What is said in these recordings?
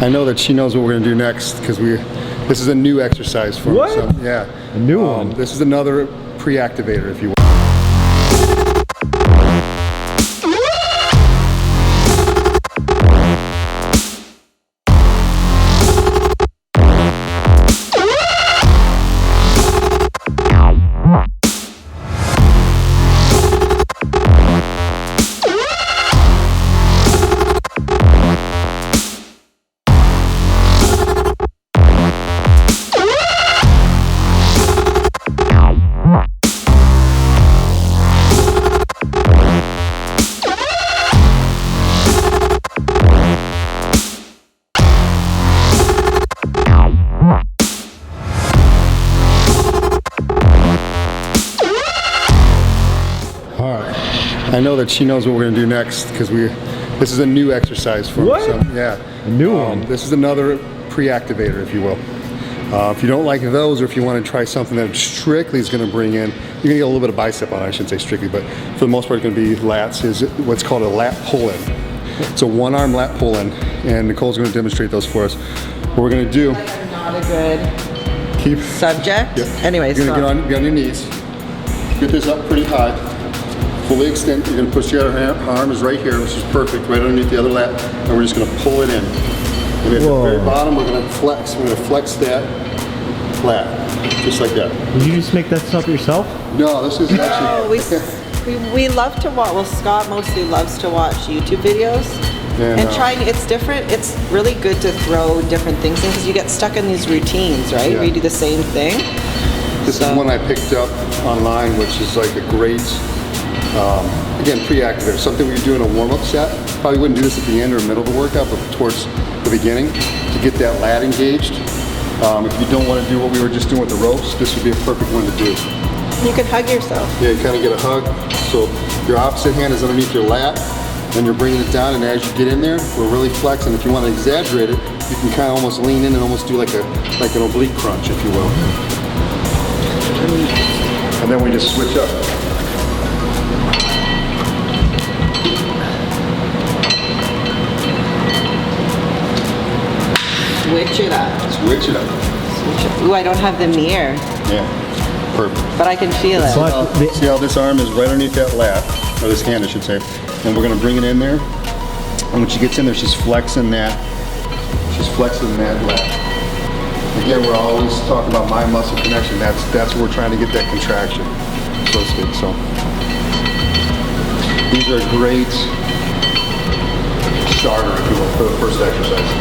I know that she knows what we're gonna do next because this is a new exercise for what? her. So, yeah. A new one? This is another pre-activator, if you will. I know that she knows what we're gonna do next because this is a new exercise for what? her. So, yeah. A new one? This is another pre-activator, if you will. If you don't like those, or if you want to try something that strictly is going to bring in, you're going to get a little bit of bicep on it. I shouldn't say strictly, but for the most part, it's going to be lats. Is what's called a lat pull-in. It's a one-arm lat pull-in, and Nicole's going to demonstrate those for us. What we're going to do? Not a good subject. Yep. Anyways, you're going to get on your knees. Get this up pretty high. Fully extend. You're going to push the other arm is right here, which is perfect, right underneath the other lat, and we're just going to pull it in. And at the very bottom, we're going to flex. We're going to flex that lat, just like that. Did you just make that stuff yourself? No, this is actually. we love to watch. Well, Scott mostly loves to watch YouTube videos. And trying, it's different. It's really good to throw different things in because you get stuck in these routines, right? Yeah. Where you do the same thing. This is one I picked up online, which is like a great. Again, pre-activator, something where you're doing a warm-up set. Probably wouldn't do this at the end or middle of the workout, but towards the beginning to get that lat engaged. If you don't want to do what we were just doing with the ropes, this would be a perfect one to do. You can hug yourself. Yeah, you kind of get a hug. So your opposite hand is underneath your lat, and you're bringing it down, and as you get in there, we're really flexing. If you want to exaggerate it, you can kind of almost lean in and almost do like an oblique crunch, if you will. And then we just switch up. Switch it up. Switch it up. Ooh, I don't have the mirror. Yeah, perfect. But I can feel it. See how this arm is right underneath that lat, or this hand I should say, and we're gonna bring it in there, and when she gets in there, she's flexing that lat. Again, we're always talking about mind muscle connection. That's where we're trying to get that contraction, so to speak. So these are a great starter, if you will, for the first exercise.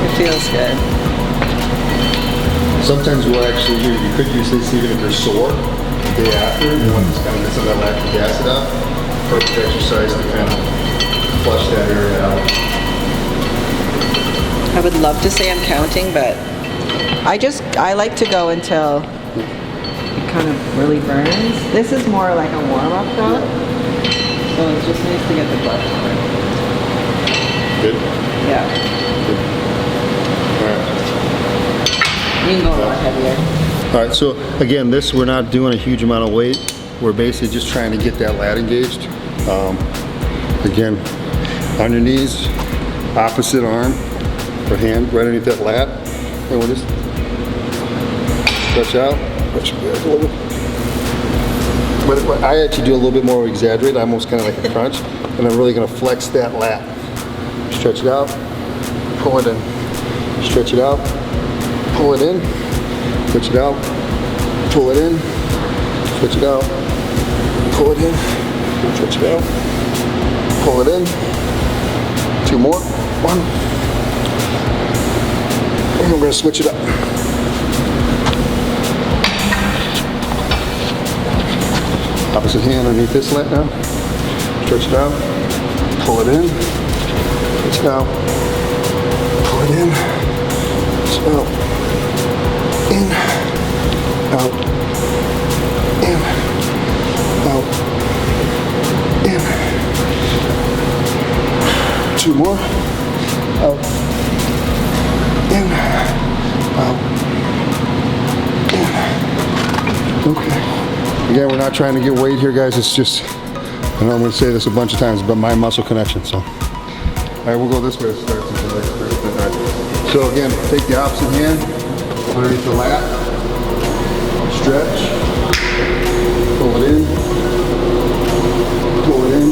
It feels good. Sometimes we'll actually do, you could use this even if you're sore the day after, you want to kind of get some of that lactic acid out. Perfect exercise to kind of flush that area out. I would love to say I'm counting, but I like to go until it kind of really burns. This is more like a warm-up though. So it's just nice to get the blood going. Good? Yeah. Good. You can go a lot heavier. All right, so again, we're not doing a huge amount of weight. We're basically just trying to get that lat engaged. Again, on your knees, opposite arm or hand right underneath that lat. And we'll just stretch out. But I actually do a little bit more exaggerated, almost kind of like a crunch. And I'm really gonna flex that lat. Stretch it out, pull it in. Stretch it out. Pull it in, switch it out, pull it in, switch it out, pull it in, switch it out, pull it in, 2 more, 1, and we're going to switch it up. Opposite hand underneath this lat now, stretch it out, pull it in, switch it out, pull it in, switch it out. In, out, in, out, in. 2 more. Out, in, out, in. Okay. Again, we're not trying to get weight here, guys. It's just, I know I'm going to say this a bunch of times, but mind muscle connection. So, all right, we'll go this way to start. All right. So again, take the opposite hand underneath the lat, stretch, pull it in, pull it in,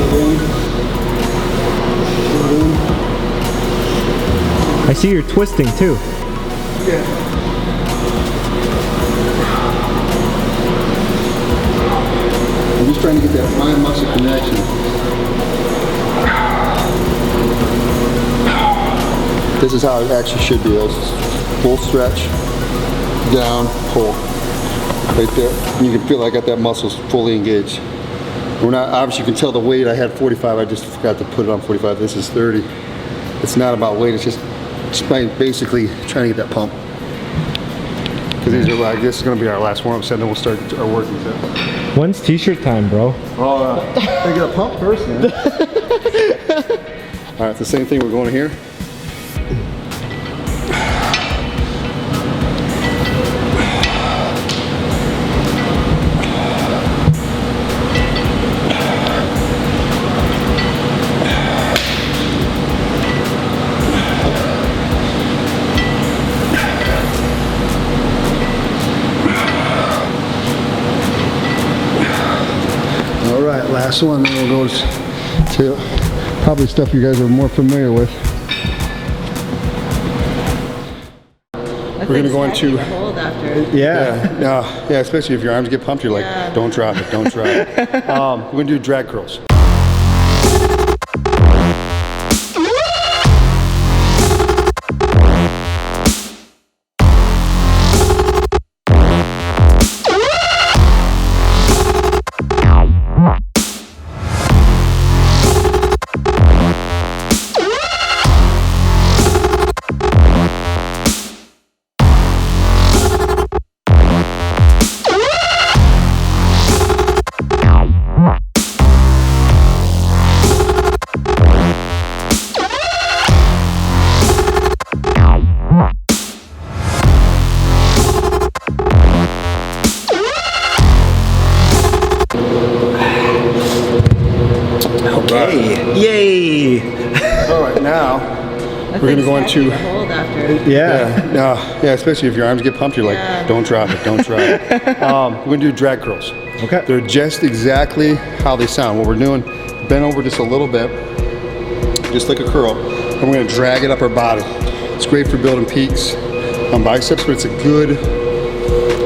pull it in, pull it in. I see you're twisting too. Yeah. I'm just trying to get that mind muscle connection. This is how it actually should be. Full stretch, down, pull. Right there. And you can feel I got that muscles fully engaged. We're not, obviously you can tell the weight. I had 45, I just forgot to put it on 45. This is 30. It's not about weight, it's just basically trying to get that pump. Because these are, I guess it's going to be our last warm-up set, and then we'll start our working set. When's t-shirt time, bro? Oh, I got a pump first, man. All right, it's the same thing. We're going here. Last one, then we'll go to probably stuff you guys are more familiar with. That's We're gonna go into hold after. yeah, especially if your arms get pumped, you're like, don't drop it, don't drop it. We're gonna do drag curls. Yay! All right, now we're gonna go into hold after. yeah, especially if your arms get pumped, you're like, don't drop it, don't drop it. We're gonna do drag curls. Okay. They're just exactly how they sound. What we're doing, bend over just a little bit, just like a curl, and we're gonna drag it up our body. It's great for building peaks on biceps, but it's a good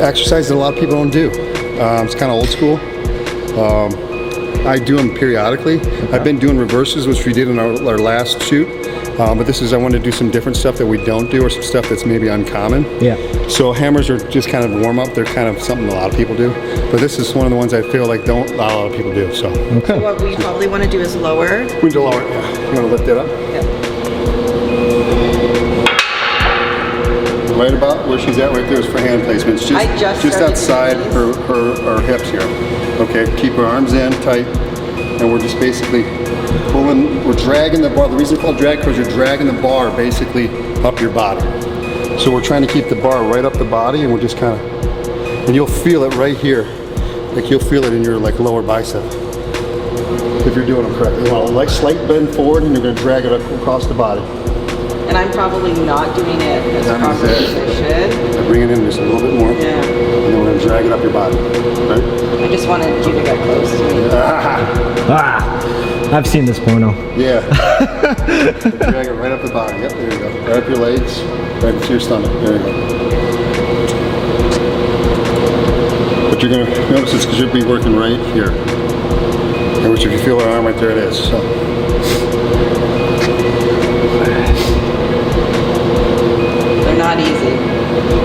exercise that a lot of people don't do. It's kind of old school. I do them periodically. I've been doing reverses, which we did in our last shoot, but this is, I want to do some different stuff that we don't do, or some stuff that's maybe uncommon. Yeah. So hammers are just kind of warm up. They're kind of something a lot of people do, but this is one of the ones I feel like don't a lot of people do. So Okay. What we probably want to do is lower. we do lower it. Yeah. You want to lift it up? Yeah. Right about where she's at right there is for hand placements. Just started outside doing her hips here. Okay, keep her arms in tight, and we're just basically pulling, we're dragging the bar. The reason it's called drag curls, you're dragging the bar basically up your body. So we're trying to keep the bar right up the body, and we're just kind of, and you'll feel it right here. Like you'll feel it in your like lower bicep. If you're doing them correctly. You want a like slight bend forward, and you're gonna drag it across the body. And I'm probably not doing it as properly as I should. Bring it in just a little bit more. Yeah. And then we're gonna drag it up your body. Right? I just wanted you to get close to me. Ah! I've seen this porno. Yeah. Drag it right up the body. Yep, there you go. Right up your legs, right into your stomach. There you go. But you're gonna notice it's because you'll be working right here. And which if you feel our arm right there, it is. So. They're not easy.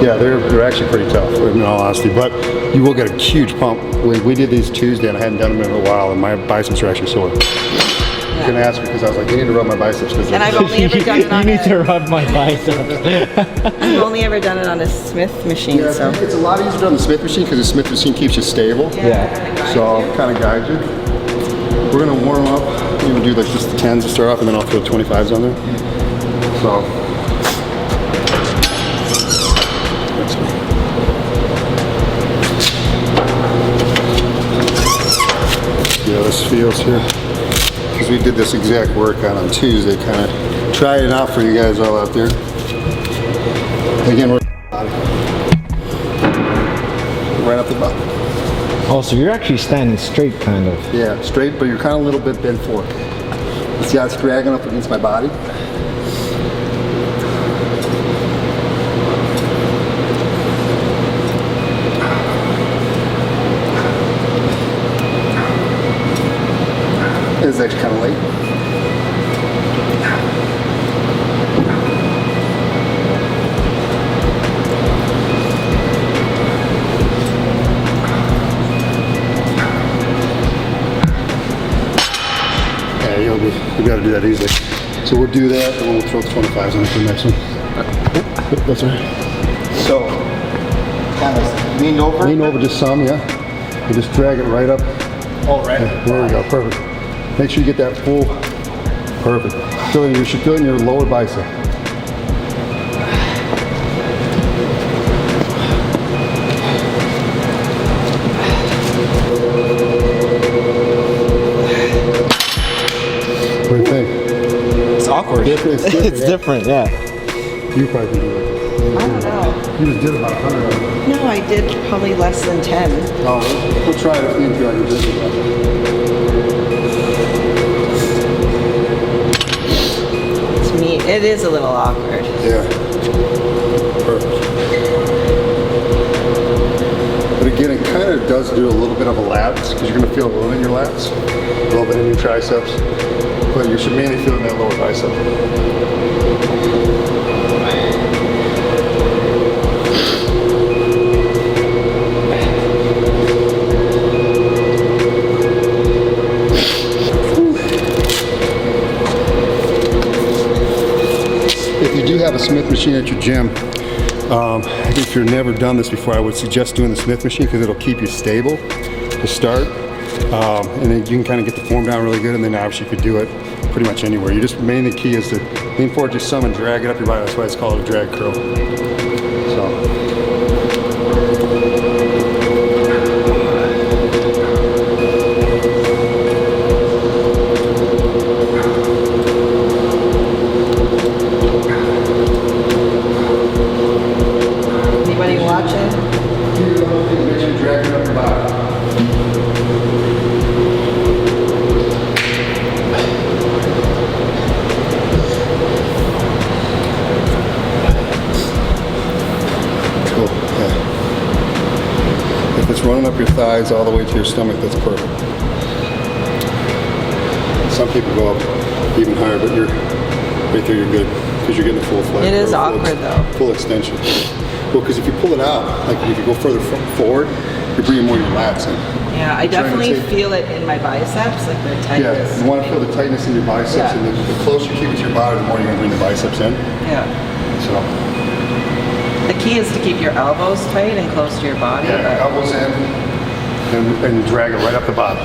Yeah, they're actually pretty tough, in all honesty. But you will get a huge pump. We did these Tuesday, and I hadn't done them in a while, and my biceps are actually sore. I was gonna ask you because I was like, you need to rub my biceps. And I've only ever done it on You need to rub my biceps. I've only ever done it on a Smith machine, Yeah, so. it's a lot easier on the Smith machine because the Smith machine keeps you stable. Yeah. So I'll kind of guide you. We're gonna warm up. We're gonna do like just the 10s to start off, and then I'll throw 25s on there. So. Let's go. See how this feels here. Because we did this exact workout on Tuesday, kind of try it out for you guys all out there. Again, we're right up the butt. Oh, so you're actually standing straight, kind of. Yeah, straight, but you're kind of a little bit bent forward. See how it's dragging up against my body? It's actually kind of late. Yeah, you'll be able to do that easily. So we'll do that, and we'll throw 25s on for the next one. That's right. So, kind of lean over. Lean over just some, yeah. And just drag it right up. Oh, right. Yeah, there we go, perfect. Make sure you get that full, perfect. You should feel it in your lower bicep. What do you think? It's awkward. It's different, It's different, yeah. You probably can do it. I don't know. You just did about 100 of them. No, I did probably less than 10. Oh, we'll try it if you feel like you're just about. To me, it is a little awkward. Yeah. Perfect. But again, it kind of does do a little bit of a Labz, because you're going to feel a little in your lats, a little bit in your triceps, but you should mainly feel in that lower bicep. If you do have a Smith machine at your gym, if you've never done this before, I would suggest doing the Smith machine because it'll keep you stable to start. And then you can kind of get the form down really good, and then obviously you could do it pretty much anywhere. You just, mainly the key is to lean forward just some and drag it up your body. That's why it's called a drag curl. So. Anybody watching? Make sure you drag it up your body. Cool, yeah. If it's running up your thighs all the way to your stomach, that's perfect. Some people go up even higher, but you're right there, you're good, because you're getting the full flex. It is awkward, though. Full extension. Well, because if you pull it out, like if you go further forward, you're bringing more of your lats in. Yeah, I You're trying to definitely take- feel it in my biceps, like the Yeah, tightness. you want to feel the tightness in your biceps, Yeah. and the closer you keep it to your body, the more you're going to bring the biceps in. Yeah. So, The key is to keep your elbows tight and close to your body. yeah, but- elbows in, and drag it right up the bottom.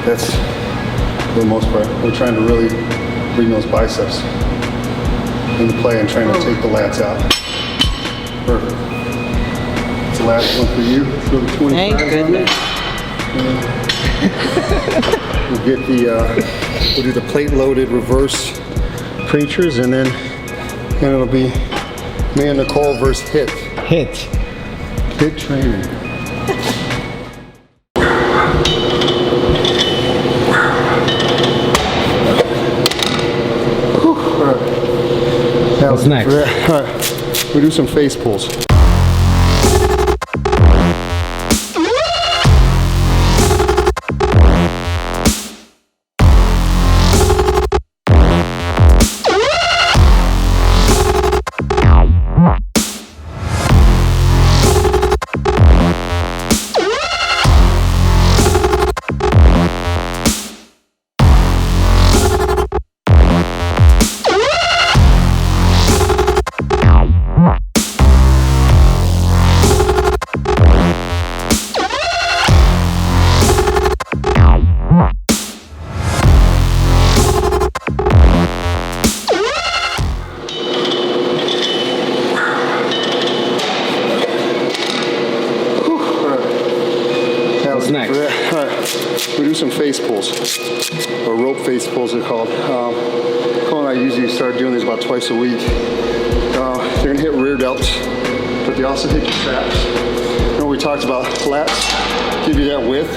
That's, for the most part, we're trying to really bring those biceps into play and trying to take the lats out. Perfect. It's the last one for you. Throw the 25 Thank on goodness. We'll get the, we'll do the plate-loaded reverse preachers, and it'll be me and Nicole versus HIT. Hit. HIT training. What's next? All right, we do some face pulls. started doing these about twice a week. They're gonna hit rear delts, but they also hit your traps. Remember we talked about lats give you that width,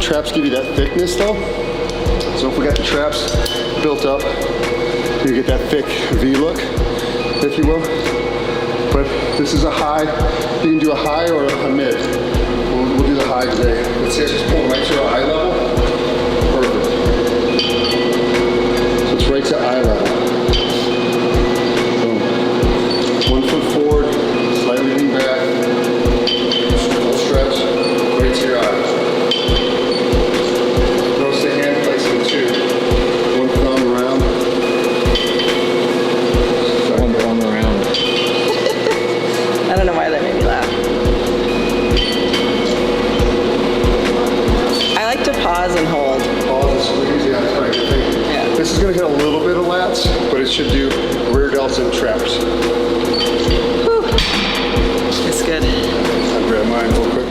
traps give you that thickness though. So if we got the traps built up, you get that thick V look, if you will. But this is a high, you can do a high or a mid. We'll do the high today. Let's see, I just pull right to our eye level. Perfect. So it's right to eye level. Boom. 1 foot forward, slightly lean back. Full stretch, right to your eyes. Notice the hand placement too. One thumb around. One thumb around. I don't know why that made me laugh. I like to pause and hold. Pause and squeeze, yeah, that's right. Yeah. This is going to hit a little bit of lats, but it should do rear delts and traps. Whew. It's good. I'll grab mine real quick.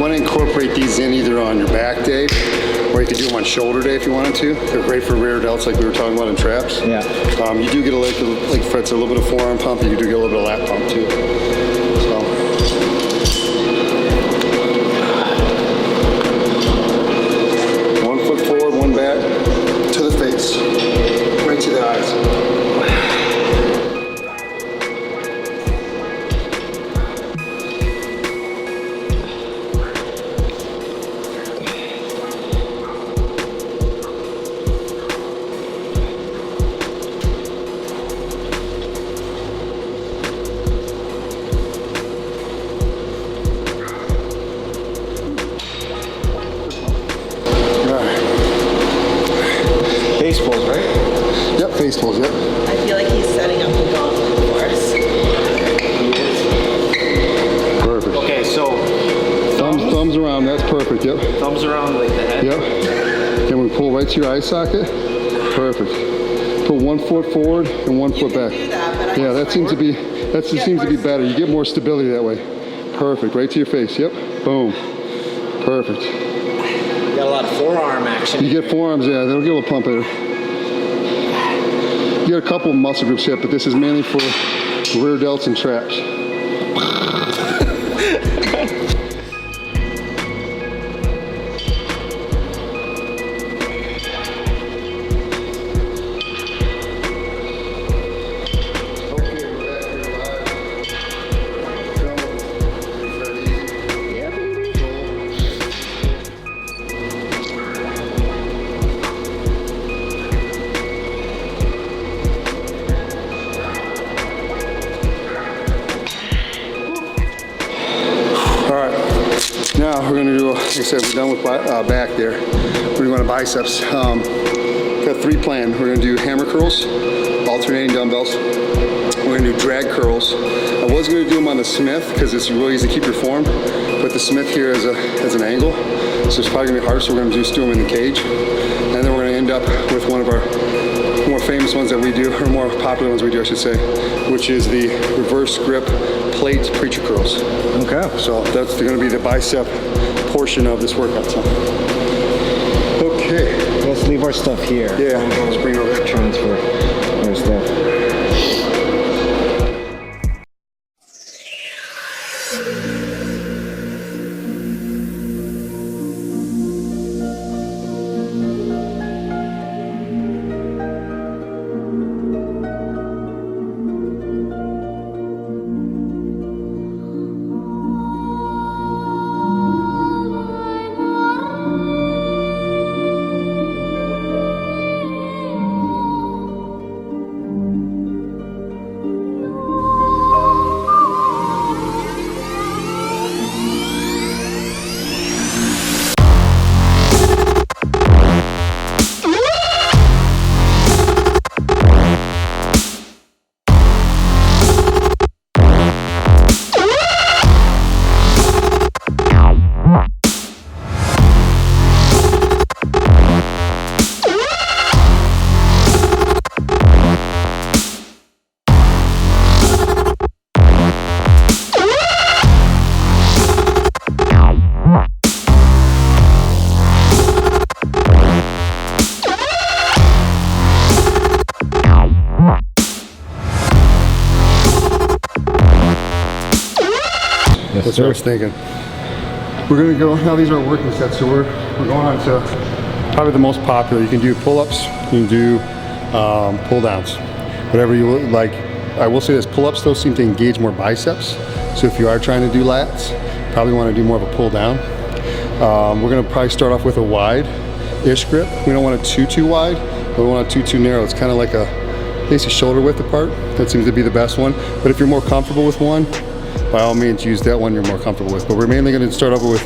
Want to incorporate these in either on your back day, or you could do them on shoulder day if you wanted to. They're great for rear delts like we were talking about in traps. Yeah. You do get like Fred said, a little bit of forearm pump. You do get a little bit of lat pump too. So. 1 foot forward, 1 back, to the face, right to the eyes. Face pulls, right? Yep, face pulls, yep. I feel like he's setting up the gauntlet for us. Perfect. Okay, so Thumbs around, that's perfect, yep. thumbs around like the head. Yep. Then we pull right to your eye socket. Perfect. Put 1 foot forward and 1 foot back. Do that, but Yeah, that seems to be better. You get more stability that way. Perfect. Right to your face. Yep. Boom. Perfect. You got a lot of forearm action. You get forearms, yeah, they'll get a little pump there. You get a couple of muscle groups here, but this is mainly for rear delts and traps. Now we're going to do, like I said, we're done with back there. We're going to go to biceps. Got 3 planned. We're going to do hammer curls, alternating dumbbells. We're going to do drag curls. I was going to do them on the Smith because it's really easy to keep your form, but the Smith here has an angle, so it's probably going to be hard, so we're going to just do them in the cage. And then we're going to end up with one of our more famous ones that we do, or more popular ones we do, I should say, which is the reverse grip plate preacher curls. Okay. So that's going to be the bicep portion of this workout. So. Okay. Let's leave our stuff here. Yeah, let's bring it over there. Transfer our stuff. That's what I was thinking. We're gonna go, now these are our working sets, so we're going on to probably the most popular. You can do pull-ups, you can do pull-downs, whatever you like. I will say this, pull-ups though seem to engage more biceps. So if you are trying to do lats, probably want to do more of a pull-down. We're gonna probably start off with a wide-ish grip. We don't want it too wide, but we want it too narrow. It's kind of like a basic shoulder width apart. That seems to be the best one. But if you're more comfortable with one, by all means use that one you're more comfortable with. But we're mainly gonna start over with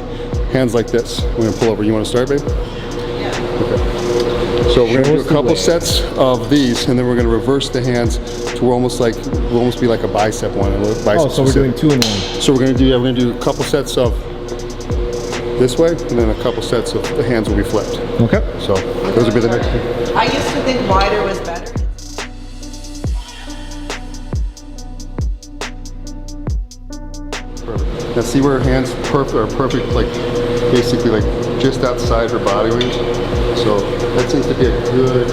hands like this. We're gonna pull over. You wanna start, babe? Yeah. Okay. So we're gonna do a couple sets of these, and then we're gonna reverse the hands to we'll almost be like a bicep one. Oh, so we're doing 2 in 1. So we're gonna do a couple sets of this way, and then a couple sets of the hands will be flipped. Okay. So those will be the next two. I used to think wider was better. Now see where her hands are perfect, like basically like just outside her body range. So that seems to be a good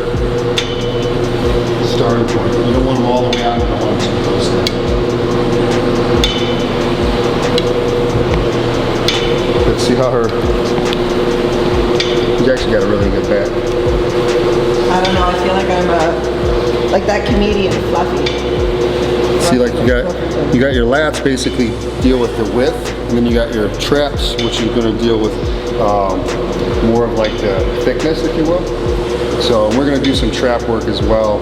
starting point. You don't want them all the way out, you don't want them too close there. Let's see how her, she's actually got a really good back. I don't know, I feel like I'm like that comedian, Fluffy. See, like you got your lats basically deal with the width, and then you got your traps, which is going to deal with more of like the thickness, if you will. So we're going to do some trap work as well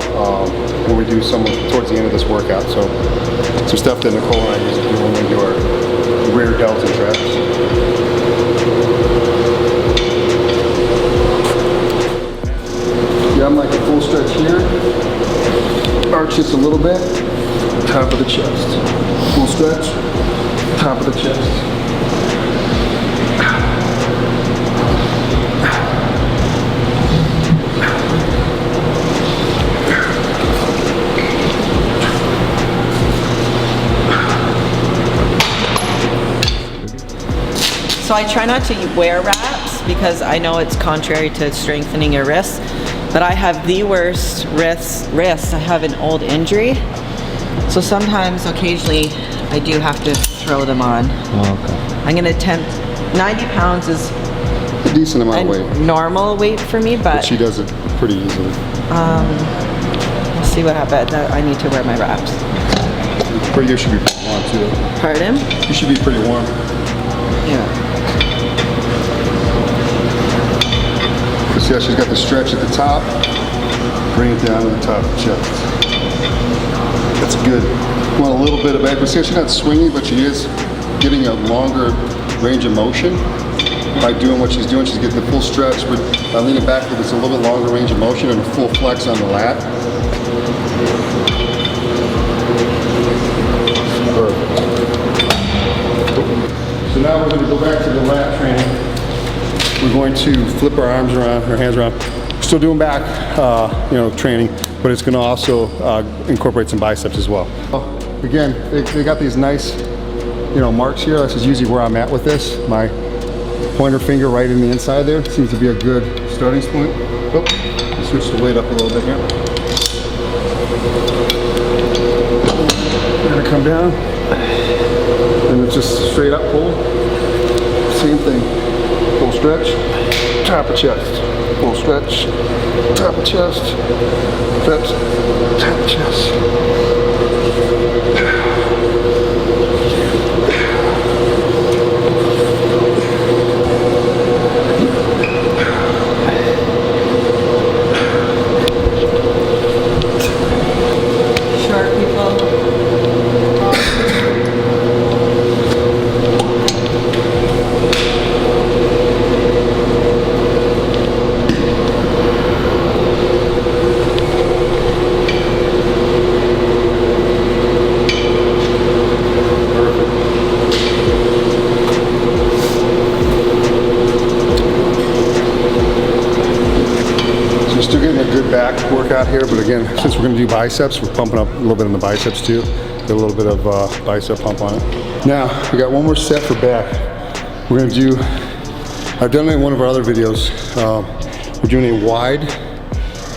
when we do some towards the end of this workout. So some stuff that Nicole and I used to do when we do our rear delts and traps. Yeah, I'm like a full stretch here. Arch just a little bit. Top of the chest. Full stretch. Top of the chest. So I try not to wear wraps because I know it's contrary to strengthening your wrists, but I have the worst wrists. I have an old injury. So sometimes, occasionally, I do have to throw them on. Oh, okay. I'm gonna attempt, 90 pounds is A decent amount of weight. a normal weight for me, but She does it pretty easily. we'll see what happens. I need to wear my wraps. But you should be pretty warm too. Pardon? You should be pretty warm. Yeah. See how she's got the stretch at the top? Bring it down to the top of the chest. That's good. You want a little bit of back. But see how she's not swinging, but she is getting a longer range of motion by doing what she's doing. She's getting the full stretch, but by leaning back, it's a little bit longer range of motion and a full flex on the lat. Perfect. So now we're going to go back to the lat training. We're going to flip our arms around, our hands around. Still doing back, training, but it's going to also incorporate some biceps as well. Again, they got these nice, marks here. This is usually where I'm at with this. My pointer finger right in the inside there seems to be a good starting point. Oh, switch the weight up a little bit here. We're going to come down, and it's just straight up pull. Same thing. Full stretch, top of chest. Full stretch, top of chest. Stretch, top of chest. Short people. Still getting a good back workout here, but again, since we're going to do biceps, we're pumping up a little bit in the biceps too. Get a little bit of bicep pump on it. Now, we got one more set for back. We're going to do, I've done it in one of our other videos. We're doing a wide,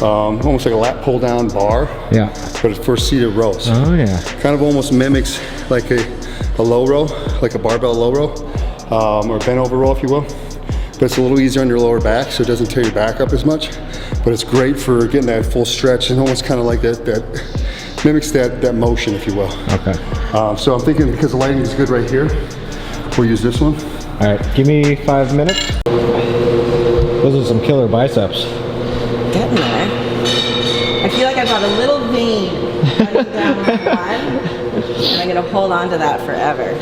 almost like a lat pull down bar. Yeah. But but for seated rows. Oh yeah. Kind of almost mimics like a low row, like a barbell low row, or bent over row if you will. But it's a little easier on your lower back, so it doesn't tear your back up as much. But it's great for getting that full stretch and almost kind of like that mimics that motion, if you will. Okay. So I'm thinking because the lighting is good right here, we'll use this one. All right, give me 5 minutes. Those are some killer biceps. Getting there. I feel like I've got a little vein running down my arm, and I'm gonna hold on to that forever.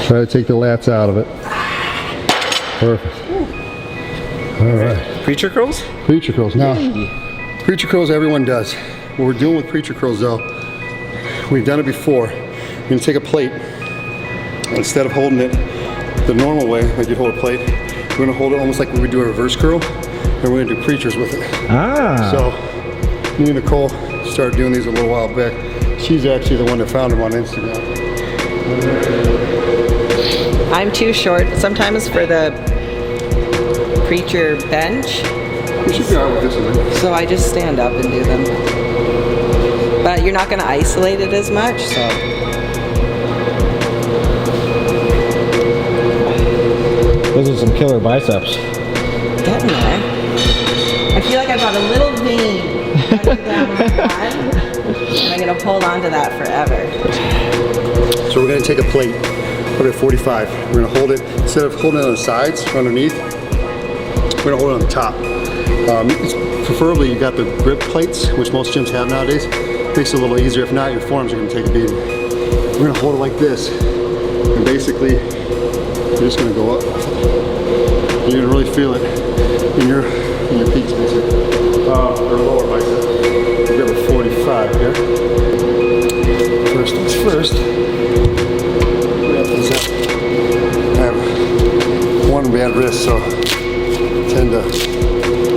Try to take the lats out of it. Perfect. All right. Preacher curls? Preacher curls. Now, preacher curls everyone does. What we're doing with preacher curls though, we've done it before. You're gonna take a plate. Instead of holding it the normal way, like you'd hold a plate, we're gonna hold it almost like we would do a reverse curl, and we're gonna do preachers with it. Ah. So, me and Nicole started doing these a little while back. She's actually the one that found them on Instagram. I'm too short sometimes for the preacher bench, We should be all right with this one. so I just stand up and do them. But you're not gonna isolate it as much, so. Those are some killer biceps. Getting there. I feel like I've got a little vein running down my arm, and I'm gonna hold on to that forever. So we're gonna take a plate, put it at 45. We're gonna hold it, instead of holding it on the sides, or underneath, we're gonna hold it on the top. Preferably you got the grip plates, which most gyms have nowadays. Makes it a little easier. If not, your forearms are gonna take a beating. We're gonna hold it like this, and basically, you're just gonna go up. You're gonna really feel it in your peaks, basically, or lower bicep. We grab a 45 here. First things first. I have one bad wrist, so I tend to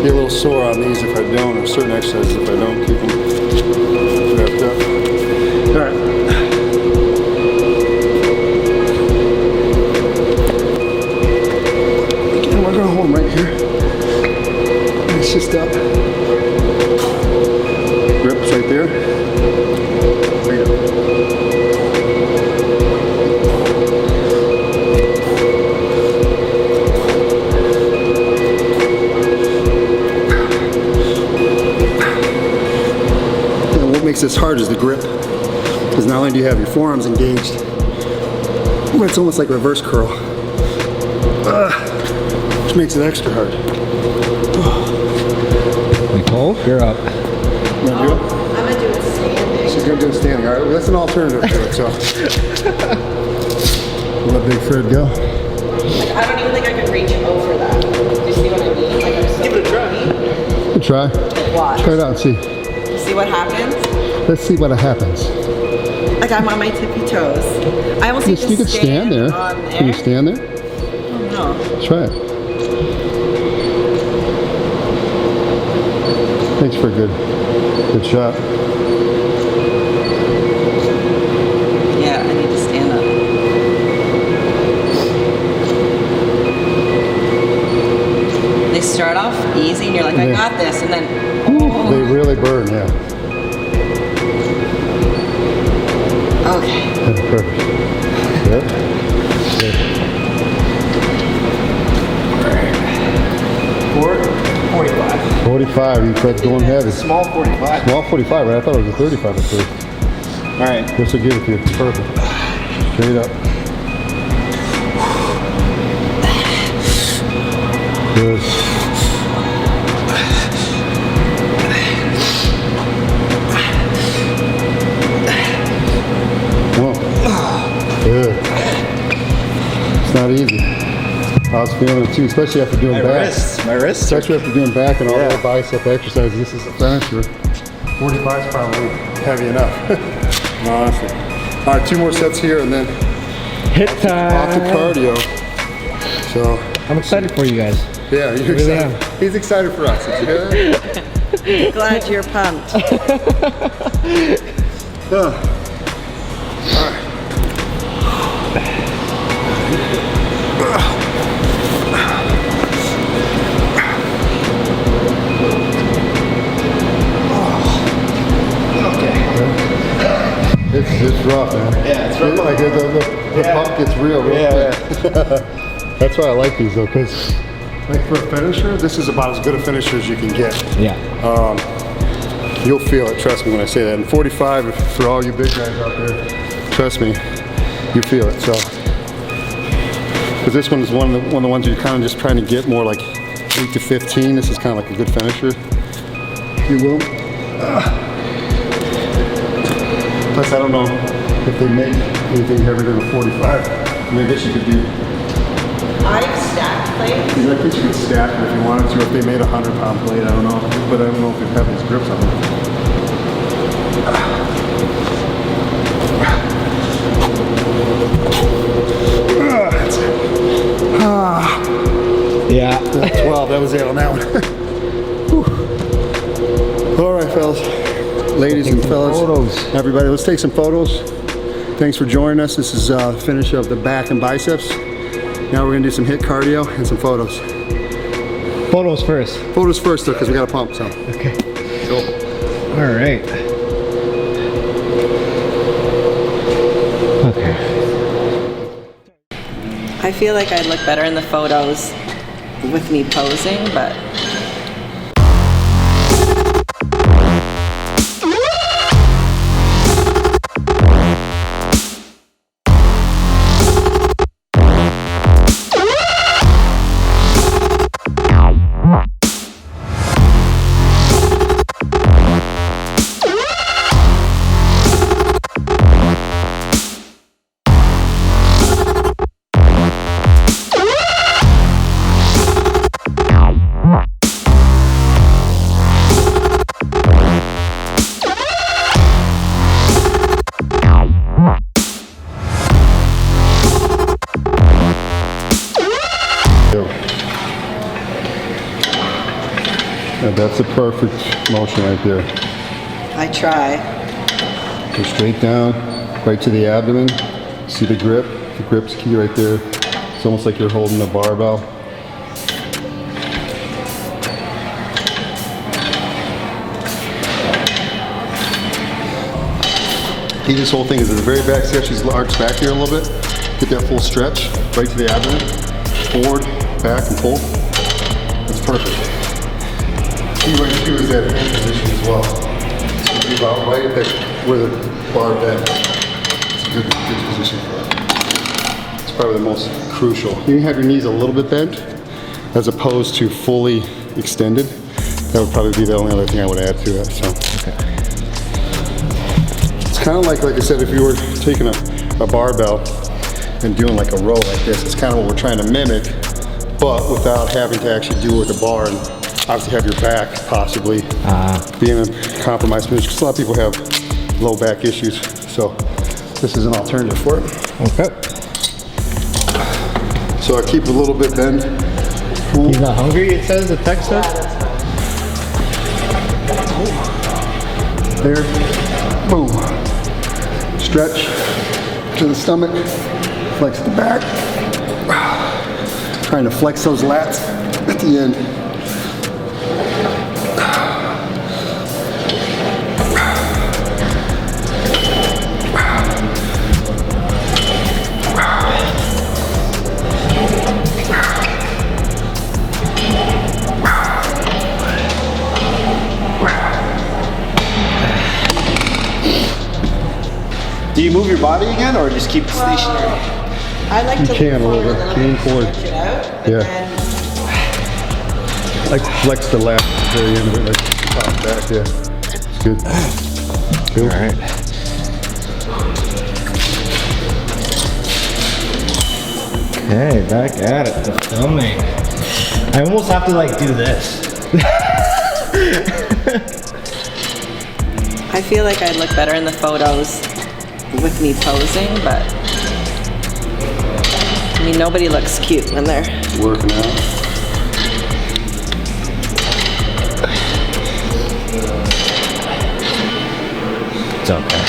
get a little sore on these if I don't, or certain exercises if I don't keep them wrapped up. All right. Again, we're gonna hold them right here. It's just up. Grips right there. There you go. Makes this hard is the grip, because not only do you have your forearms engaged, but it's almost like reverse curl, which makes it extra hard. Nicole, you're up. You wanna do it? I'm gonna do it standing. She's gonna do it standing. All right, well, that's an alternative to it. So let Big Fred go. I don't even think I could reach over that. Do you see what I mean? Like I'm so Give it a try. Good try. Watch. Try it out and see. See what happens? Let's see what happens. Like I'm on my tippy toes. I almost need to You can stand there. on there. Can you stand there? No. Try it. Thanks for a good shot. Yeah, I need to stand up. They start off easy and you're like, I Yeah. got this, and then They really burn, yeah. okay. Perfect. Good. Good. 45. 45, you tried going heavy. Small 45. Small 45, right? I thought it was a 35 at first. All right. This will give it to you. Perfect. Straight up. Good. Whoa. I was feeling it too, especially after doing back. My wrists. Especially after doing back and all the bicep exercises. This is a finisher. 45 is probably heavy enough. No, honestly. All right, 2 more sets here and then Hit off the time. cardio. So I'm excited for you guys. yeah, you're really excited. He's excited for us. Did you hear that? Glad you're pumped. It's rough, man. Yeah, it's rough. Like the pump gets real quick. That's why I like these though, because like for a finisher, this is about as good a finisher as you can get. Yeah. You'll feel it, trust me when I say that. And 45, for all you big guys out there, trust me, you feel it. So, because this one is one of the ones you're kind of just trying to get more like 8 to 15. This is kind of like a good finisher, if you will. Plus, I don't know if they make anything heavier than a 45. I mean, I guess you could do. I've stacked plates. I think you could stack it if you wanted to. If they made a 100-pound plate, I don't know. But I don't know if they have these grips on them. Yeah. 12, that was it on that one. All right, fellas. Ladies and fellas. Photos. Everybody, let's take some photos. Thanks for joining us. This is the finish of the back and biceps. Now we're gonna do some HIIT cardio and some photos. Photos first. Photos first though, because we got to pump, so. Okay. Cool. All right. Okay. I feel like I'd look better in the photos with me posing, but And that's a perfect motion right there. I try. Go straight down, right to the abdomen. See the grip? The grip's key right there. It's almost like you're holding a barbell. Key this whole thing is at the very back. See how she's arched back here a little bit? Get that full stretch right to the abdomen. Forward, back, and pull. That's perfect. Key right here is that hand position as well. So be about right at where the bar bends. It's a good position for it. It's probably the most crucial. You can have your knees a little bit bent as opposed to fully extended. That would probably be the only other thing I would add to that. So. Okay. It's kind of like I said, if you were taking a barbell and doing like a row like this, it's kind of what we're trying to mimic, but without having to actually do it with a bar and obviously have your back possibly being a compromised position, because a lot of people have low back issues. So this is an alternative for it. Okay. So I keep a little bit bend. He's not hungry, it says, the text says? There. Boom. Stretch to the stomach. Flex the back. Trying to flex those lats at the end. Do you move your body again, or just keep it stationary? I like to can a lean little bit. Lean forward. stretch it out, but Yeah. then Like flex the lat at the very end of it, like top back, yeah. It's good. Cool. All right. Okay, back at it. The filming. I almost have to like do this. I feel like I'd look better in the photos with me posing, but I mean, nobody looks cute when they're Working out. It's okay.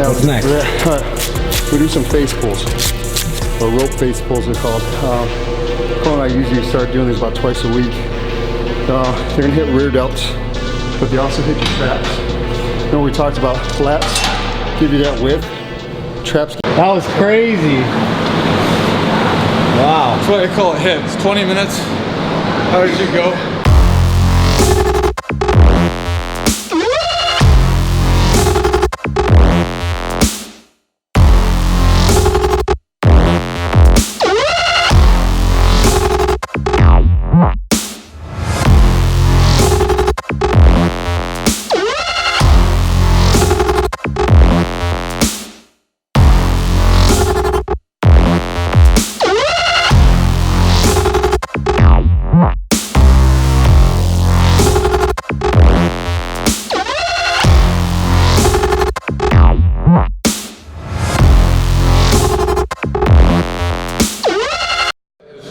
What's next? All right. We do some face pulls, or rope face pulls they're called. Cole and I usually start doing these about twice a week. They're gonna hit rear delts, but they also hit your traps. Remember we talked about lats give you that width. Traps. That was crazy. Wow. That's why I call it hits. 20 minutes. How did you go?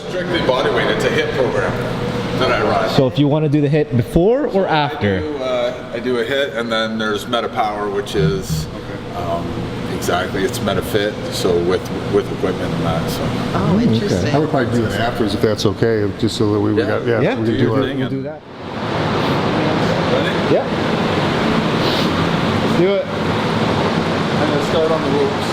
Strictly body weight. It's a hit program that I run. So if you want to do the hit before or after? I do a hit, and then there's Meta Power, which is exactly, it's Meta Fit, so with equipment and that. So oh, interesting. I would probably do it afterwards if that's okay, just so that we got we can do do your our. thing. We'll do that. ready? Yeah. Let's do it. I'm gonna start on the ropes.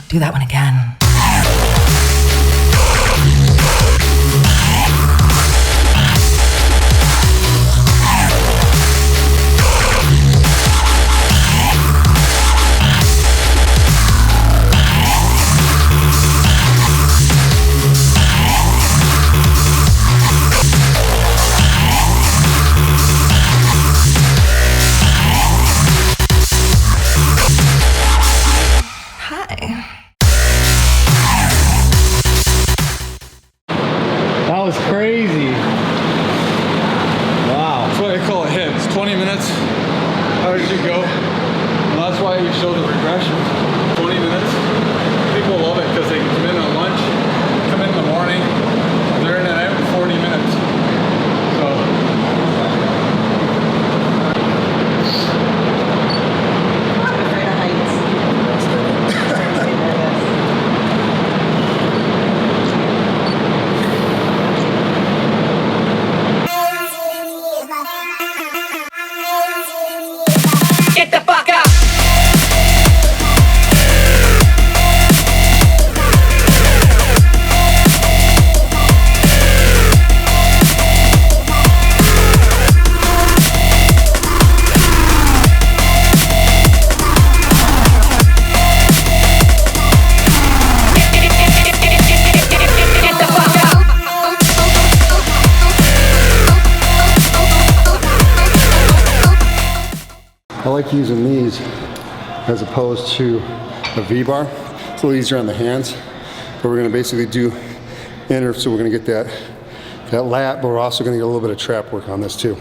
Do that one again. That was crazy. Wow. That's why I call it hits. 20 minutes. How did you go? And that's why you show the regression. 20 minutes. People love it because they can come in on lunch, come in the morning, they're in and out in 40 minutes. So. I'm afraid of heights. Get the fuck out! I like using these as opposed to a V-bar. It's a little easier on the hands, but we're gonna basically do inner, so we're gonna get that lat, but we're also gonna get a little bit of trap work on this too.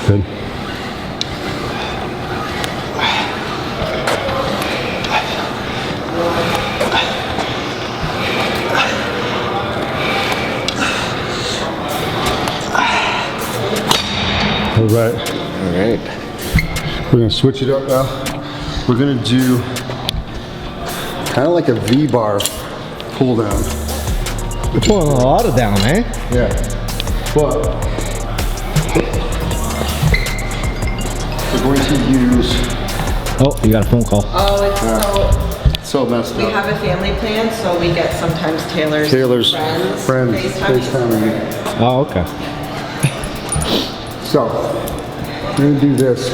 Good. All right. All right. We're gonna switch it up now. We're gonna do kind of like a V-bar pull down. We're pulling a lot of down, eh? Yeah. But we're going to use. Oh, you got a phone call. Oh, it's So messed we up. have a family plan, so we get sometimes Taylor's Taylor's friends FaceTime. FaceTiming me. Oh, okay. So, we're gonna do this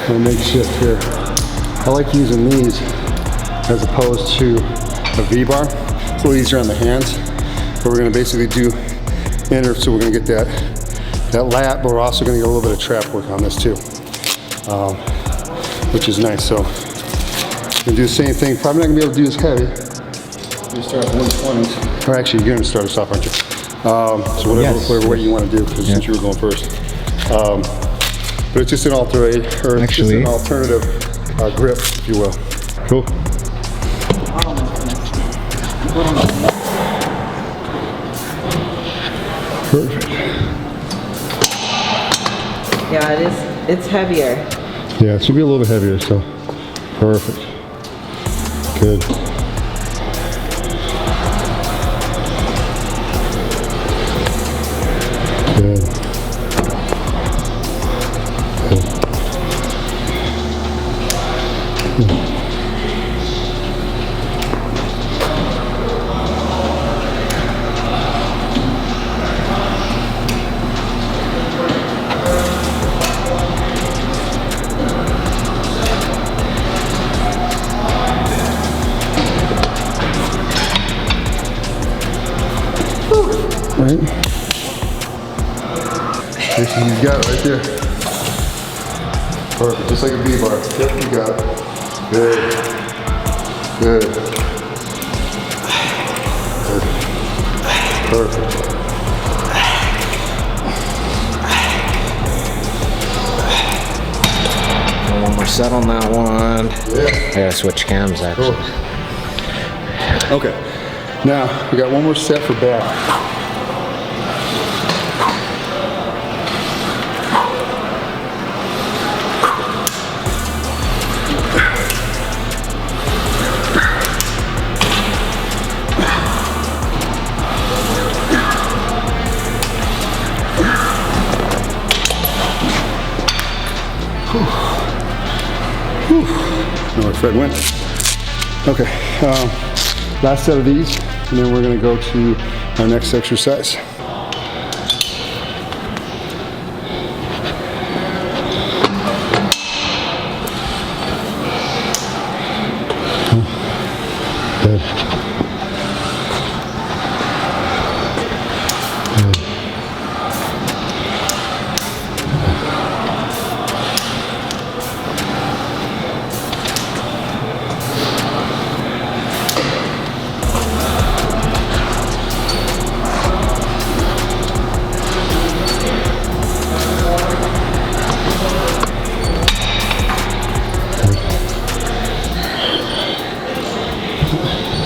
on a makeshift here. I like using these as opposed to a V-bar. It's a little easier on the hands, but we're gonna basically do inner, so we're gonna get that lat, but we're also gonna get a little bit of trap work on this too, which is nice. So, we're gonna do the same thing. Probably not gonna be able to do this heavy. We're gonna start at 120s. Or actually, you're gonna start us off, aren't you? So whatever weight you wanna do, because since you were going first. But it's just an alternative grip, if you will. Cool. Perfect. Yeah, it is. It's heavier. Yeah, it should be a little bit heavier, so perfect. Good. Good. Right? This is you got it right there. Perfect, just like a V-bar. Yep, you got it. Good. Good. Good. Perfect. One more set on that one. Yeah. I gotta switch cams actually. Cool. Okay. Now, we got one more set for back. Know where Fred went. Okay, last set of these, and then we're gonna go to our next exercise. Good. Good.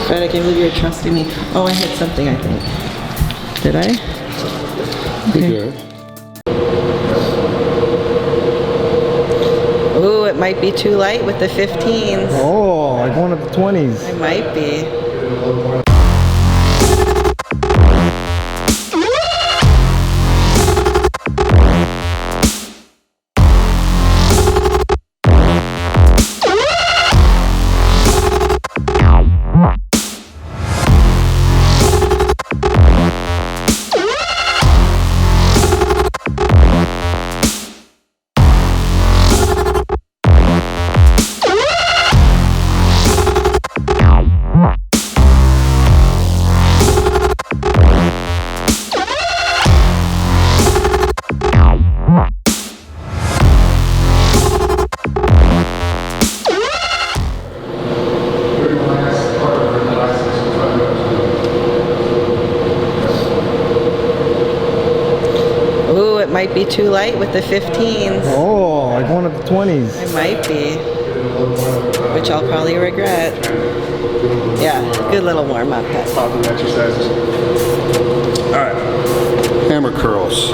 Fred, I can't believe you're trusting me. Oh, I hit something, I think. Did I? Okay. Good. Ooh, it might be too light with the 15s. Oh, like one of the 20s. It might be. Might be too light with the 15s. Oh, like one of the 20s. It might be, which I'll probably regret. Yeah, good little warm up. Popping exercises. All right, hammer curls.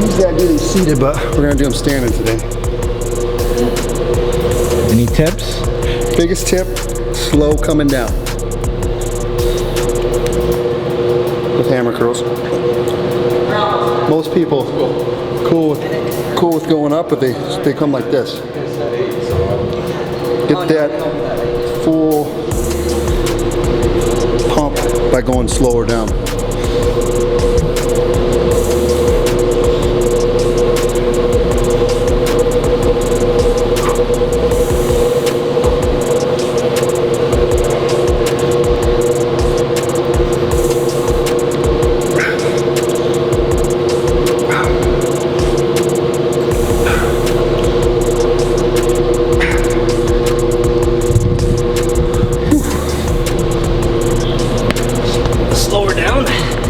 Usually I do these seated, but we're gonna do them standing today. Any tips? Biggest tip, slow coming down with hammer curls. Most people cool with going up, but they come like this. Get that full pump by going slower down.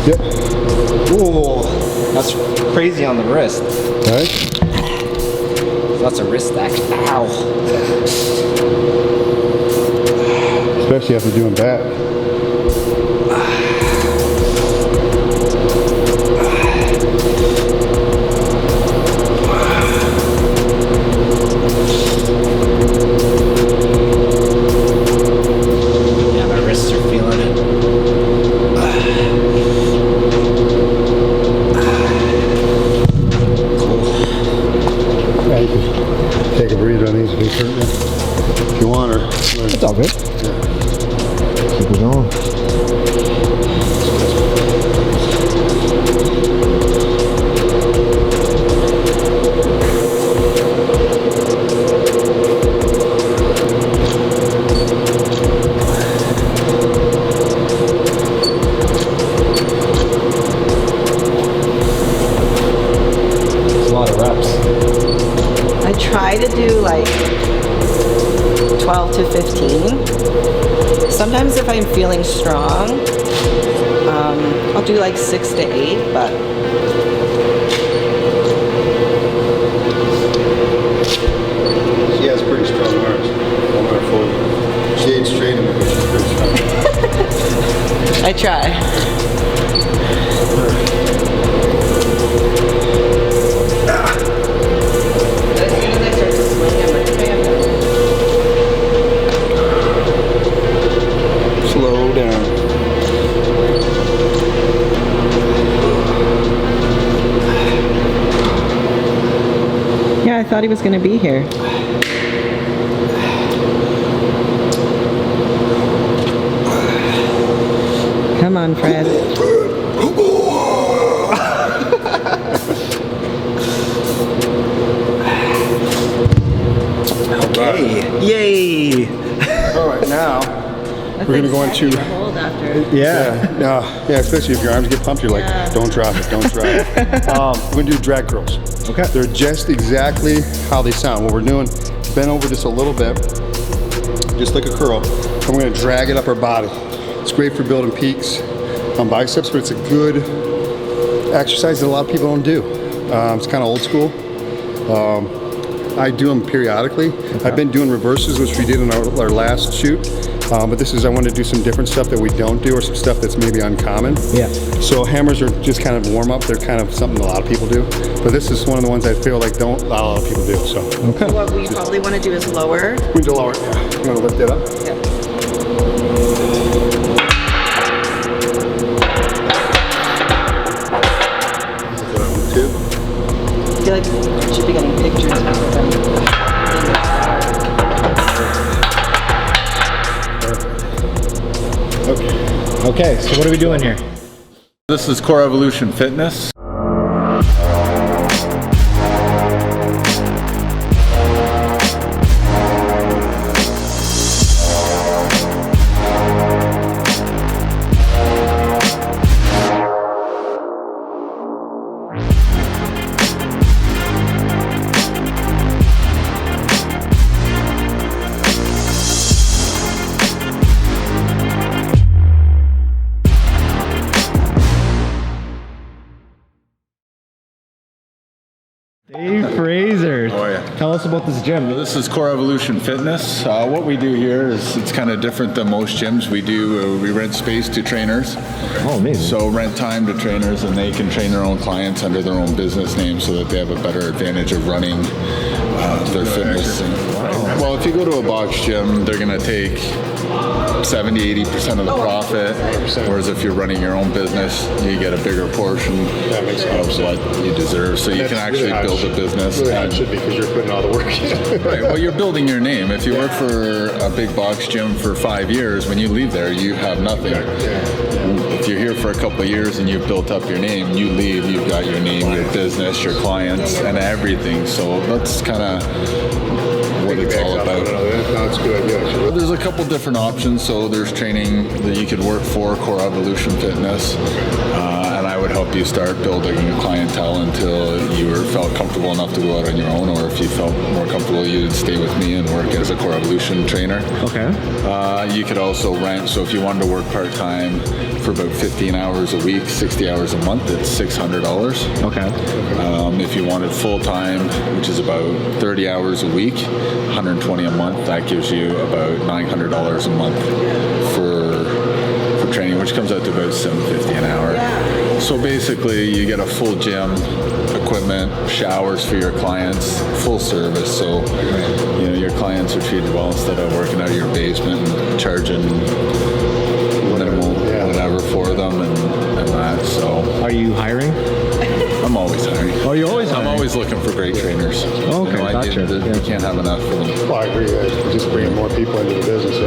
Yep. Ooh, that's crazy on the wrist. All right. That's a wrist action. Ow. Especially after doing bad. Yeah, my wrists are feeling it. Yeah, you can take a breather on these if it's hurting you. If you want, or It's all good. Keep it going. It's a lot of reps. I try to do like 12 to 15. Sometimes if I'm feeling strong, I'll do like 6 to 8, but she has pretty strong arms. I'm gonna fold you. She ain't straight in it, but she's pretty strong. I try. But as soon as I start to swing, I'm like, okay, Slow down. yeah, I thought he was going to be here. Come on, Fred. Okay. Yay. All right, now we're gonna go into. Hold after. Yeah, especially if your arms get pumped, you're like, Yeah. don't drop it, don't drop it. We're gonna do drag curls. Okay. They're just exactly how they sound. What we're doing, bend over just a little bit, just like a curl, and we're gonna drag it up our body. It's great for building peaks on biceps, but it's a good exercise that a lot of people don't do. It's kind of old school. I do them periodically. I've been doing reverses, which we did in our last shoot. But this is, I want to do some different stuff that we don't do, or some stuff that's maybe uncommon. Yeah. So hammers are just kind of warm up. They're kind of something a lot of people do. But this is one of the ones I feel like don't a lot of people do. So Okay. What we probably want to do is lower. we do lower it. Yeah. You want to lift it up? Yeah. Two. I feel like we should be getting pictures of them. Okay, so what are we doing here? This is Core Evolution Fitness. Dave Fraser. Oh, yeah. Tell us about this gym. This is Core Evolution Fitness. What we do here is it's kind of different than most gyms. We rent space to trainers. Oh, amazing. So rent time to trainers, and they can train their own clients under their own business name so that they have a better advantage of running their fitness. Well, if you go to a box gym, they're going to take 70-80% of the profit, whereas if you're running your own business, you get a bigger portion of what you deserve. So you can actually build a business. Really how it should be, because you're putting all the work in. Right. Well, you're building your name. If you work for a big box gym for 5 years, when you leave there, you have nothing. If you're here for a couple of years and you've built up your name, you leave, you've got your name, your business, your clients, and everything. So that's kind of what it's all about. No, it's a good idea, actually. There's a couple different options. So there's training that you could work for Core Evolution Fitness, and I would help you start building a clientele until you felt comfortable enough to go out on your own, or if you felt more comfortable, you'd stay with me and work as a Core Evolution trainer. Okay. You could also rent. So if you wanted to work part-time for about 15 hours a week, 60 hours a month, it's $600. Okay. If you wanted full-time, which is about 30 hours a week, $120 a month, that gives you about $900 a month for training, which comes out to about $750 an hour. So basically, you get a full gym, equipment, showers for your clients, full service. So your clients are treated well instead of working out of your basement and charging minimal whatever for them and that. So Are you hiring? I'm always hiring. Oh, you're always hiring? I'm always looking for great trainers. Okay, gotcha. You can't have enough of them. Well, I agree. Just bringing more people into the business,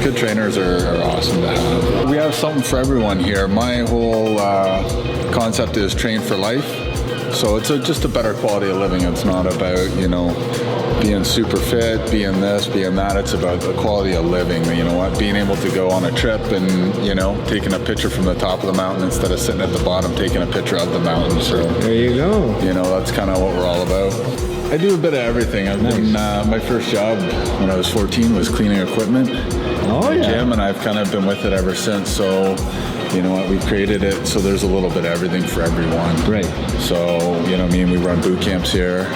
Good trainers are awesome to have. We have something for everyone here. My whole concept is train for life. So it's just a better quality of living. It's not about, being super fit, being this, being that. It's about the quality of living. Being able to go on a trip and, taking a picture from the top of the mountain instead of sitting at the bottom taking a picture of the mountain. So, There you go. that's kind of what we're all about. I do a bit of everything. I've been, my first job when I was 14 was cleaning equipment. Oh, yeah. Gym, and I've kind of been with it ever since. So, we've created it so there's a little bit of everything for everyone. Right. So, we run boot camps here.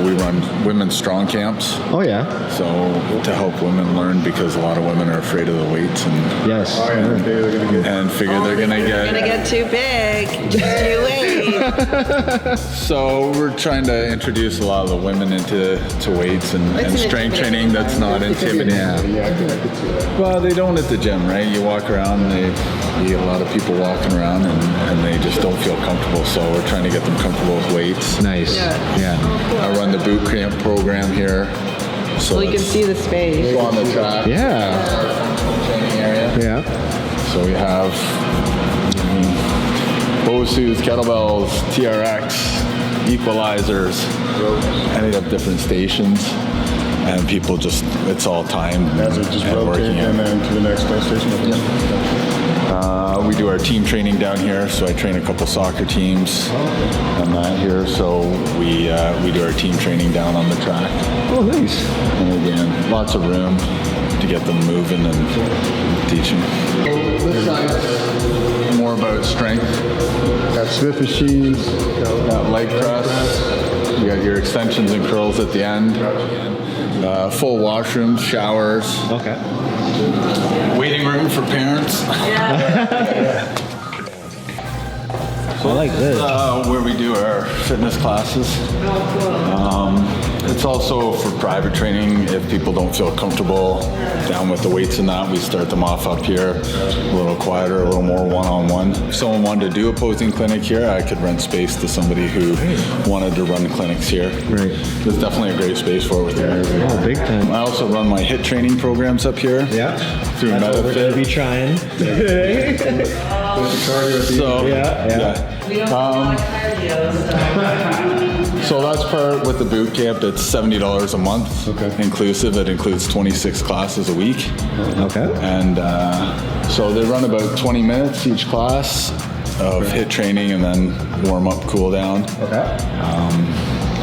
We run women's strong camps. Oh, yeah. So to help women learn, because a lot of women are afraid of the weights and Yes. figure they're gonna get too big. Just you wait. So we're trying to introduce a lot of the women into weights and strength training that's not intimidating. Well, they don't at the gym, right? You walk around, you get a lot of people walking around and they just don't feel comfortable. So we're trying to get them comfortable with weights. Nice. Yeah. I run the boot camp program here. So Well, you can see the space. on the track. Yeah. Training area. Yeah. So we have BOSUs, kettlebells, TRX, equalizers, and they have different stations. And people it's all time As it just and rotate working and out. then to the next station. We do our team training down here, so I train a couple soccer teams on that here. So we do our team training down on the track. Oh, nice. And again, lots of room to get them moving and teaching. This side's more about strength. Got Smith machines. Got leg press. You got your extensions and curls at the end. Full washrooms, showers, Okay. waiting room for parents. I like this. Where we do our fitness classes. It's also for private training. If people don't feel comfortable down with the weights and that, we start them off up here, a little quieter, a little more one-on-one. If someone wanted to do a posing clinic here, I could rent space to somebody who wanted to run clinics here. Right. There's definitely a great space for it with the amazing. Oh, big time. I also run my HIIT training programs up here. Yeah. Through That's what we're going to be trying. So, Yeah. We don't have a lot of cardio, So that's part with the boot camp. It's $70 a month, inclusive. It includes 26 classes a week. Okay. And so they run about 20 minutes each class of HIIT training and then warm up, cool down. Okay.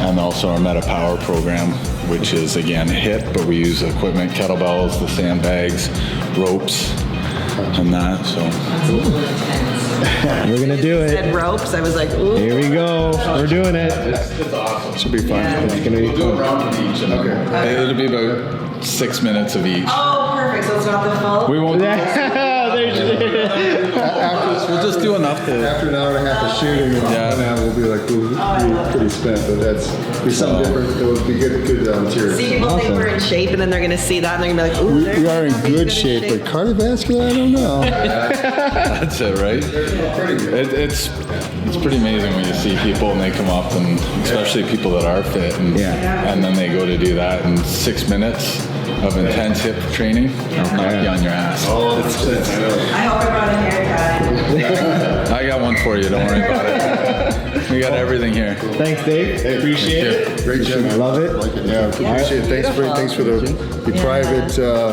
And also our Meta Power program, which is again HIIT, but we use equipment, kettlebells, the sandbags, ropes, and that. So We're going to do it. said ropes. I was like, ooh. Here we go. We're doing it. it's awesome. Should be fun. Yeah. It's going to be We'll do a fun. round of each. And it'll be about 6 minutes of each. Oh, perfect. So it's not the full. We won't. We'll just do enough to. After an hour and a half of shooting, we'll be like, we'll be pretty spent, but that's be something different. It would be good material. See, people think we're in shape, and then they're gonna see that, and they're gonna be like, ooh, We are in good shape, but cardiovascular, I don't know. That's it, right? It's pretty amazing when you see people and they come up, and especially people that are fit, and then they go to do that in 6 minutes of intense hip training, knock you on your ass. I hope I brought a haircut. I got one for you, don't worry about it. We got everything here. Thanks, Dave. Appreciate it. Great job. I love it. Yeah, appreciate it. Thanks for the private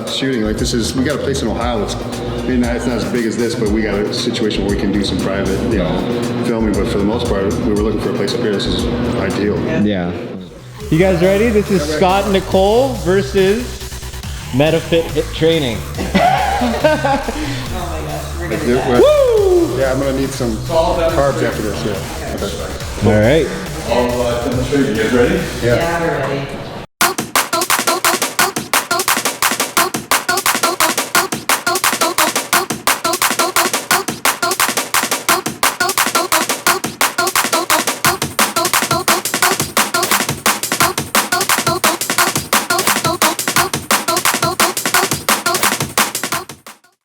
shooting. Like this is, we got a place in Ohio that's, it's not as big as this, but we got a situation where we can do some private, filming. But for the most part, we were looking for a place up here. This is ideal. Yeah. You guys ready? This is Scott and Nicole versus MetaFit HIIT training. Woo! Yeah, I'm gonna need some carbs after this. Yeah. All right. You guys ready? Yeah, we're ready.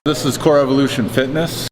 This is Core Evolution Fitness.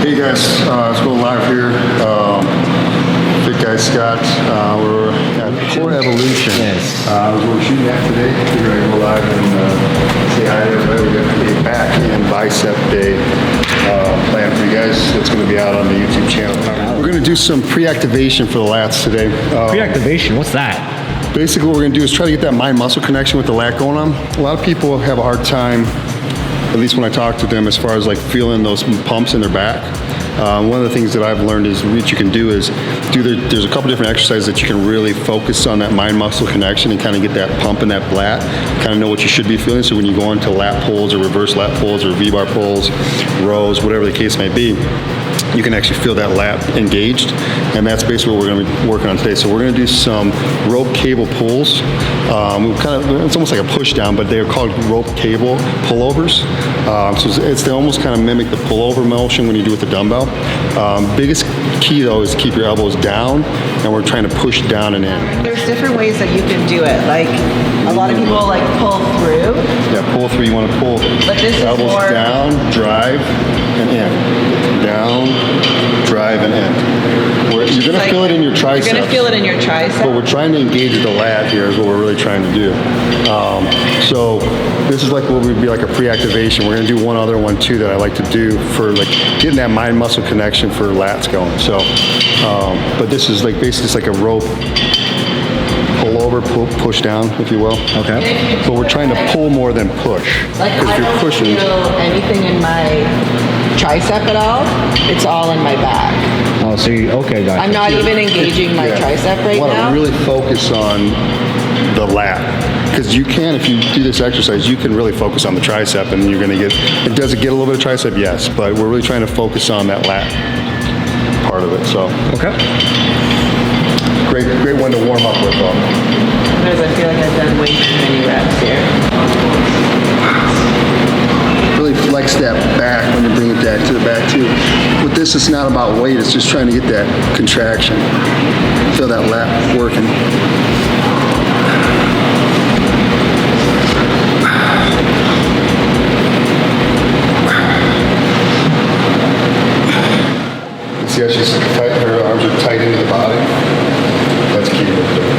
Hey guys, let's go live here. Fit guy Scott, we're at Core Evolution. Yes. We're shooting at today. We're gonna go live and say hi to everybody. We got a back and bicep day planned for you guys. That's gonna be out on the YouTube channel. We're gonna do some pre-activation for the lats today. Pre-activation, what's that? Basically what we're gonna do is try to get that mind-muscle connection with the lat going on. A lot of people have a hard time, at least when I talk to them, as far as like feeling those pumps in their back. One of the things that I've learned is what you can do is there's a couple different exercises that you can really focus on that mind-muscle connection and kind of get that pump in that lat, kind of know what you should be feeling. So when you go into lat pulls or reverse lat pulls or V-bar pulls, rows, whatever the case may be, you can actually feel that lat engaged, and that's basically what we're going to be working on today. So we're going to do some rope cable pulls. It's almost like a push down, but they're called rope cable pullovers. So they almost kind of mimic the pullover motion when you do with the dumbbell. Biggest key though is to keep your elbows down, and we're trying to push down and in. There's different ways that you can do it. Like a lot of people like pull through. Yeah, pull through. You want to pull But this is elbows more down, drive, and in. Down, drive, and in. You're going to feel it in your triceps. You're going to feel it in your triceps. But we're trying to engage the lat here is what we're really trying to do. So this is like what would be like a pre-activation. We're going to do one other one too that I like to do for like getting that mind-muscle connection for lats going. So, but this is like basically it's like a rope pullover push down, if you will. Okay. But we're trying to pull more than push. Like Because I if you're don't pushing, feel anything in my tricep at all. It's all in my back. Oh, so you, okay, gotcha. I'm not even engaging my yeah, tricep right you want now. to really focus on the lat. Because you can, if you do this exercise, you can really focus on the tricep and you're going to get, it does get a little bit of tricep, yes, but we're really trying to focus on that lat part of it, so. Okay. Great one to warm up with, though. Because I feel like I've done way too many reps here. Really flex that back when you bring it back to the back too. With this, it's not about weight, it's just trying to get that contraction. Feel that lat working. See how she's tight, her arms are tight into the body? That's key right there.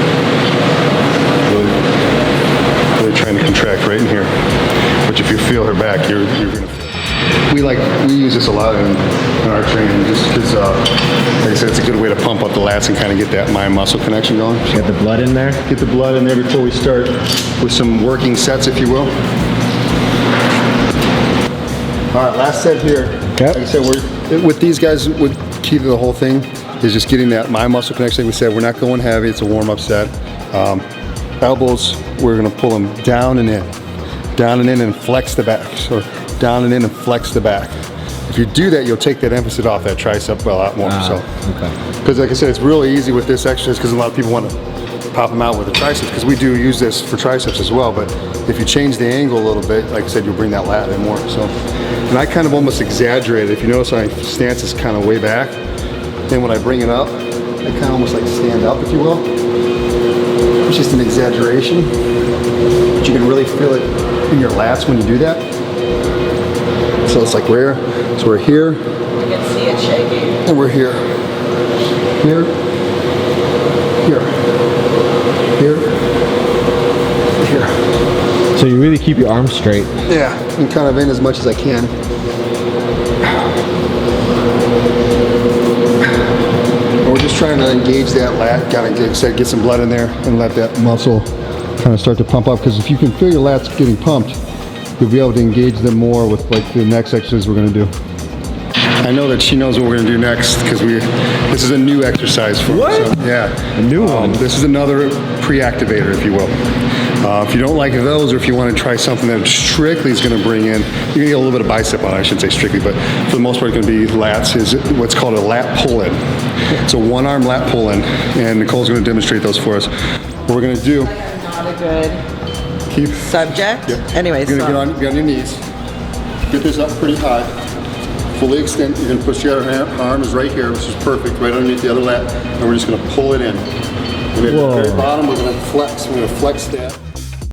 Really trying to contract right in here. Which if you feel her back, you're gonna feel. We use this a lot in our training just because, like I said, it's a good way to pump up the lats and kind of get that mind-muscle connection going. Get the blood in there. Get the blood in there before we start with some working sets, if you will. All right, last set here. Yep. Like I said, with these guys, key to the whole thing is just getting that mind muscle connection. Like we said, we're not going heavy. It's a warm-up set. Elbows, we're going to pull them down and in and flex the back. So down and in and flex the back. If you do that, you'll take that emphasis off that tricep a lot more. Okay. Because like I said, it's really easy with this exercise because a lot of people want to pop them out with the triceps because we do use this for triceps as well. But if you change the angle a little bit, like I said, you'll bring that lat in more. So, and I kind of almost exaggerate it. If you notice, my stance is kind of way back. Then when I bring it up, I kind of almost like stand up, if you will. It's just an exaggeration, but you can really feel it in your lats when you do that. So it's like we're here, You can see it shaking. and we're here, here, here. So you really keep your arms straight. Yeah, and kind of in as much as I can. And we're just trying to engage that lat, kind of get some blood in there and let that muscle kind of start to pump up. Because if you can feel your lats getting pumped, you'll be able to engage them more with like the next exercise we're going to do. I know that she knows what we're going to do next because this is a new exercise for us. So, yeah, A new one. This is another pre-activator, if you will. If you don't like those, or if you want to try something that strictly is going to bring in, you're going to get a little bit of bicep on it. I shouldn't say strictly, but for the most part, it's going to be lats. Is what's called a lat pull-in. It's a one-arm lat pull-in, and Nicole's going to demonstrate those for us. What we're going to do? Not a good subject. Yeah. Anyways, You're going to get on your knees. Get this up pretty high. Fully extend. You're going to push the other arm is right here, which is perfect, right underneath the other lat, and we're just going to pull it in. And at the very bottom, we're going to flex. We're going to flex that.